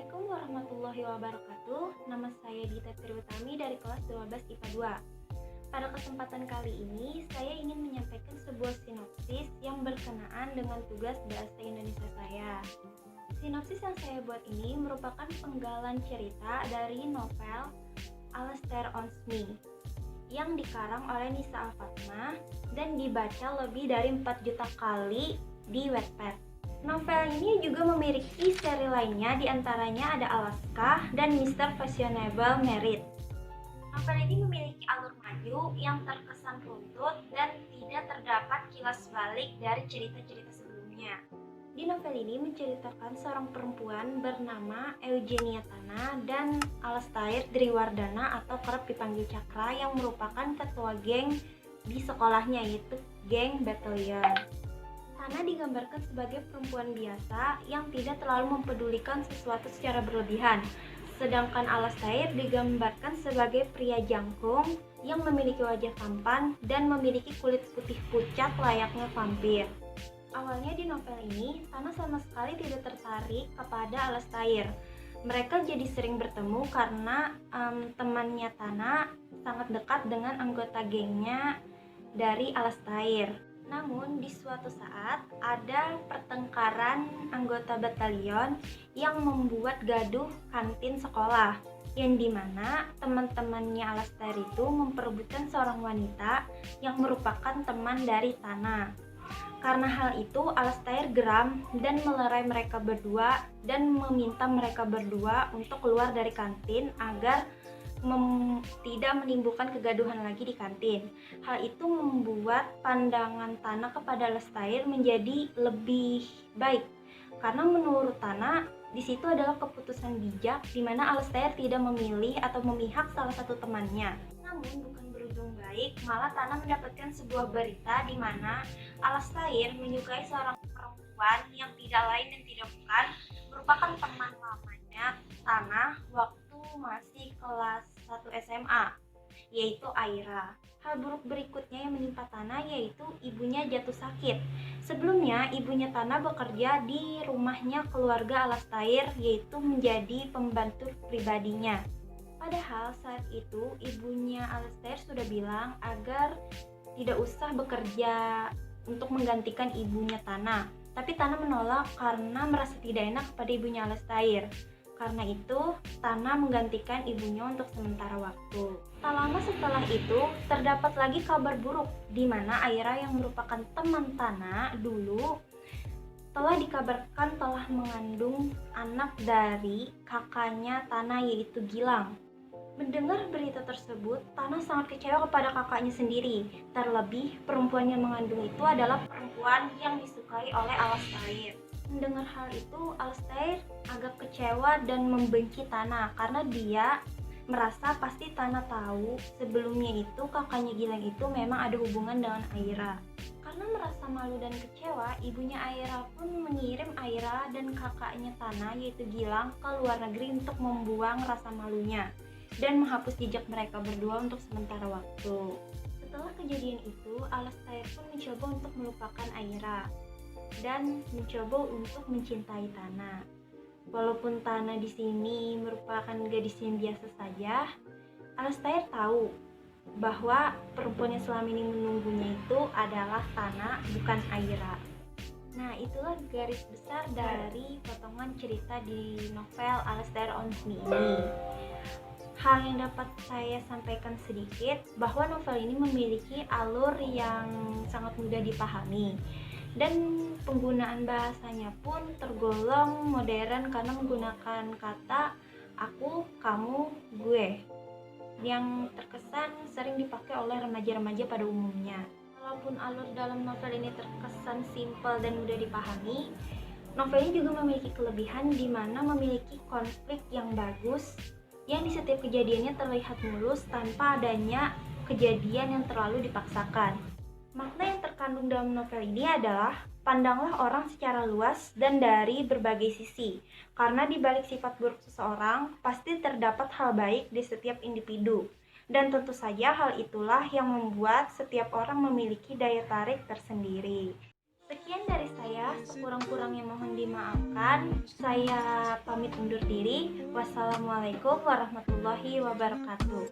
Assalamualaikum warahmatullahi wabarakatuh. Nama saya Dita Triutami dari kelas 12 IPA 2. Pada kesempatan kali ini, saya ingin menyampaikan sebuah sinopsis yang berkenaan dengan tugas bahasa Indonesia saya. Sinopsis yang saya buat ini merupakan penggalan cerita dari novel Alastair on Me yang dikarang oleh Nisa Al-Fatmah dan dibaca lebih dari 4 juta kali di Wattpad. Novel ini juga memiliki seri lainnya, diantaranya ada Alaska dan Mr. Fashionable Merit. Novel ini memiliki alur maju yang terkesan runtut dan tidak terdapat kilas balik dari cerita-cerita sebelumnya. Di novel ini menceritakan seorang perempuan bernama Eugenia Tana dan Alastair Driwardana atau kerap dipanggil Cakra yang merupakan ketua geng di sekolahnya, yaitu geng Battalion. Tana digambarkan sebagai perempuan biasa yang tidak terlalu mempedulikan sesuatu secara berlebihan. Sedangkan Alastair digambarkan sebagai pria jangkung yang memiliki wajah tampan dan memiliki kulit putih pucat layaknya vampir. Awalnya di novel ini, Tana sama sekali tidak tertarik kepada Alastair. Mereka jadi sering bertemu karena temannya Tana sangat dekat dengan anggota gengnya dari Alastair. Namun di suatu saat ada pertengkaran anggota batalion yang membuat gaduh kantin sekolah, yang dimana teman-temannya Alastair itu memperebutkan seorang wanita yang merupakan teman dari Tana. Karena hal itu Alastair geram dan melerai mereka berdua dan meminta mereka berdua untuk keluar dari kantin agar tidak menimbulkan kegaduhan lagi di kantin. Hal itu membuat pandangan Tana kepada Alastair menjadi lebih baik, karena menurut Tana di situ adalah keputusan bijak di mana Alastair tidak memilih atau memihak salah satu temannya. Namun bukan berujung baik, malah Tana mendapatkan sebuah berita di mana Alastair menyukai seorang perempuan yang tidak lain dan tidak bukan merupakan teman lamanya Tana waktu masih kelas 1 SMA, yaitu Aira. Hal buruk berikutnya yang menimpa Tana yaitu ibunya jatuh sakit. Sebelumnya ibunya Tana bekerja di rumahnya keluarga Alastair, yaitu menjadi pembantu pribadinya. Padahal saat itu ibunya Alastair sudah bilang agar tidak usah bekerja untuk menggantikan ibunya Tana. Tapi Tana menolak karena merasa tidak enak kepada ibunya Alastair. Karena itu, Tana menggantikan ibunya untuk sementara waktu. Tak lama setelah itu, terdapat lagi kabar buruk di mana Aira yang merupakan teman Tana dulu telah dikabarkan telah mengandung anak dari kakaknya Tana, yaitu Gilang. Mendengar berita tersebut, Tana sangat kecewa kepada kakaknya sendiri. Terlebih, perempuan yang mengandung itu adalah perempuan yang disukai oleh Alastair. Mendengar hal itu, Alastair agak kecewa dan membenci Tana karena dia merasa pasti Tana tahu sebelumnya itu kakaknya Gilang itu memang ada hubungan dengan Aira. Karena merasa malu dan kecewa, ibunya Aira pun mengirim Aira dan kakaknya Tana, yaitu Gilang, ke luar negeri untuk membuang rasa malunya dan menghapus jejak mereka berdua untuk sementara waktu. Setelah kejadian itu, Alastair pun mencoba untuk melupakan Aira dan mencoba untuk mencintai Tana. Walaupun Tana di sini merupakan gadis yang biasa saja, Alastair tahu bahwa perempuan yang selama ini menunggunya itu adalah Tana, bukan Aira. Nah, itulah garis besar dari potongan cerita di novel Alastair on Me ini. Hal yang dapat saya sampaikan sedikit bahwa novel ini memiliki alur yang sangat mudah dipahami. Dan penggunaan bahasanya pun tergolong modern karena menggunakan kata aku, kamu, gue yang terkesan sering dipakai oleh remaja-remaja pada umumnya. Walaupun alur dalam novel ini terkesan simpel dan mudah dipahami, novel ini juga memiliki kelebihan di mana memiliki konflik yang bagus yang di setiap kejadiannya terlihat mulus tanpa adanya kejadian yang terlalu dipaksakan. Makna yang terkandung dalam novel ini adalah pandanglah orang secara luas dan dari berbagai sisi, karena di balik sifat buruk seseorang pasti terdapat hal baik di setiap individu. Dan tentu saja hal itulah yang membuat setiap orang memiliki daya tarik tersendiri. Sekian dari saya, sekurang-kurangnya mohon dimaafkan. Saya pamit undur diri. Wassalamualaikum warahmatullahi wabarakatuh.